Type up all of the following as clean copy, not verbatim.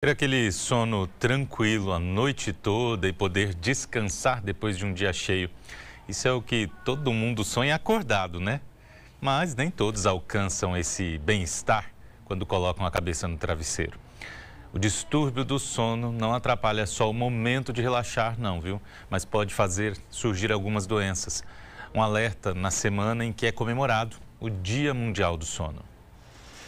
Ter aquele sono tranquilo a noite toda e poder descansar depois de um dia cheio. Isso é o que todo mundo sonha acordado, né? Mas nem todos alcançam esse bem-estar quando colocam a cabeça no travesseiro. O distúrbio do sono não atrapalha só o momento de relaxar, não, viu? Mas pode fazer surgir algumas doenças. Um alerta na semana em que é comemorado o Dia Mundial do Sono.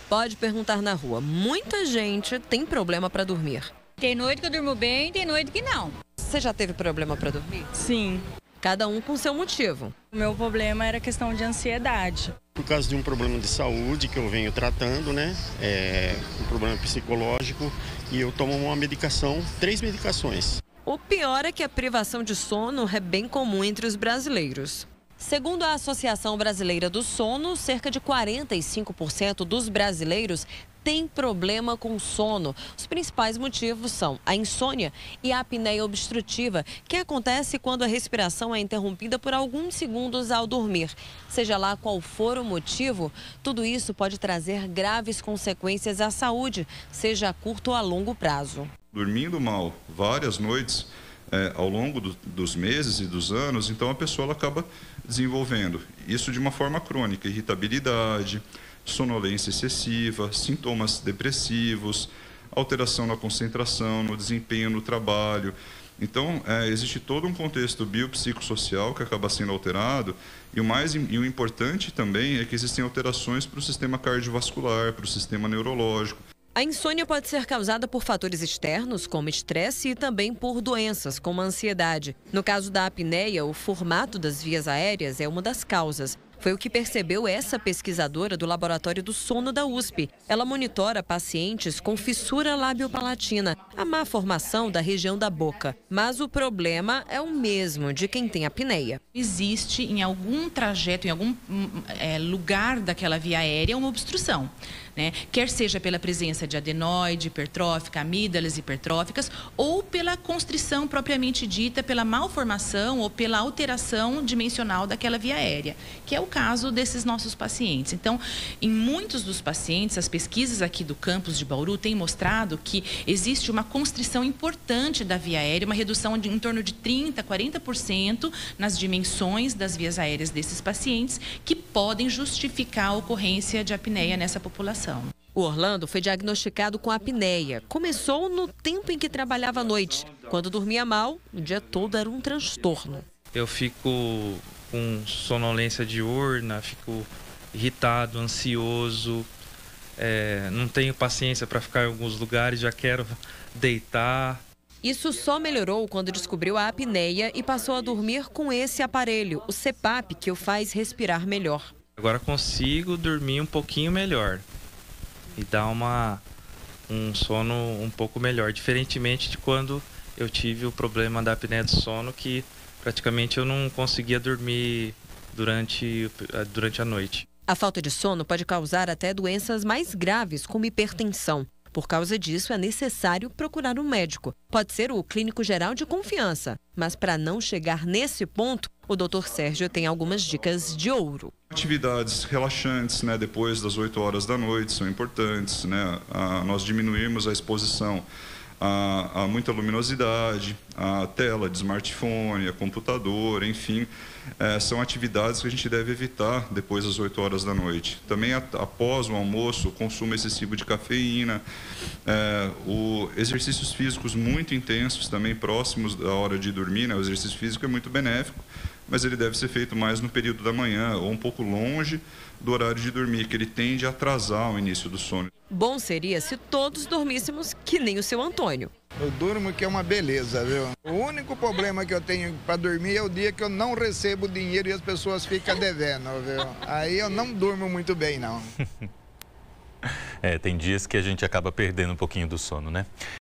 Pode perguntar na rua, muita gente tem problema para dormir. Tem noite que eu durmo bem, tem noite que não. Você já teve problema para dormir? Sim. Cada um com seu motivo. O meu problema era questão de ansiedade. Por causa de um problema de saúde que eu venho tratando, né? Um problema psicológico, e eu tomo uma medicação, 3 medicações. O pior é que a privação de sono é bem comum entre os brasileiros. Segundo a Associação Brasileira do Sono, cerca de 45% dos brasileiros têm problema com sono. Os principais motivos são a insônia e a apneia obstrutiva, que acontece quando a respiração é interrompida por alguns segundos ao dormir. Seja lá qual for o motivo, tudo isso pode trazer graves consequências à saúde, seja a curto ou a longo prazo. Dormindo mal várias noites ao longo dos meses e dos anos, então a pessoa ela acaba desenvolvendo isso de uma forma crônica, irritabilidade, sonolência excessiva, sintomas depressivos, alteração na concentração, no desempenho no trabalho. Então, existe todo um contexto biopsicossocial que acaba sendo alterado, e o importante também é que existem alterações para o sistema cardiovascular, para o sistema neurológico. A insônia pode ser causada por fatores externos, como estresse, e também por doenças, como a ansiedade. No caso da apneia, o formato das vias aéreas é uma das causas. Foi o que percebeu essa pesquisadora do Laboratório do Sono da USP. Ela monitora pacientes com fissura labiopalatina, a má formação da região da boca. Mas o problema é o mesmo de quem tem apneia. Existe em algum trajeto, em algum lugar daquela via aérea, uma obstrução, né? Quer seja pela presença de adenoide hipertrófica, amígdalas hipertróficas, ou pela constrição propriamente dita, pela malformação ou pela alteração dimensional daquela via aérea, que é o caso desses nossos pacientes. Então, em muitos dos pacientes, as pesquisas aqui do campus de Bauru têm mostrado que existe uma constrição importante da via aérea, uma redução de em torno de 30%, 40% nas dimensões das vias aéreas desses pacientes, que podem justificar a ocorrência de apneia nessa população. O Orlando foi diagnosticado com apneia. Começou no tempo em que trabalhava à noite. Quando dormia mal, o dia todo era um transtorno. Eu fico com sonolência diurna, fico irritado, ansioso, não tenho paciência para ficar em alguns lugares, já quero deitar. Isso só melhorou quando descobriu a apneia e passou a dormir com esse aparelho, o CPAP, que o faz respirar melhor. Agora consigo dormir um pouquinho melhor e dar um sono um pouco melhor, diferentemente de quando eu tive o problema da apneia do sono, que praticamente eu não conseguia dormir durante a noite. A falta de sono pode causar até doenças mais graves, como hipertensão. Por causa disso, é necessário procurar um médico. Pode ser o clínico geral de confiança. Mas para não chegar nesse ponto, o Dr. Sérgio tem algumas dicas de ouro. Atividades relaxantes, né, depois das 8 horas da noite são importantes, né? Nós diminuímos a exposição a muita luminosidade, a tela de smartphone, a computador, enfim, são atividades que a gente deve evitar depois das 8 horas da noite. Também após o almoço, o consumo excessivo de cafeína, exercícios físicos muito intensos também próximos da hora de dormir, né? O exercício físico é muito benéfico, mas ele deve ser feito mais no período da manhã ou um pouco longe do horário de dormir, que ele tende a atrasar o início do sono. Bom seria se todos dormíssemos que nem o seu Antônio. Eu durmo que é uma beleza, viu? O único problema que eu tenho para dormir é o dia que eu não recebo dinheiro e as pessoas ficam devendo, viu? Aí eu não durmo muito bem, não. Tem dias que a gente acaba perdendo um pouquinho do sono, né?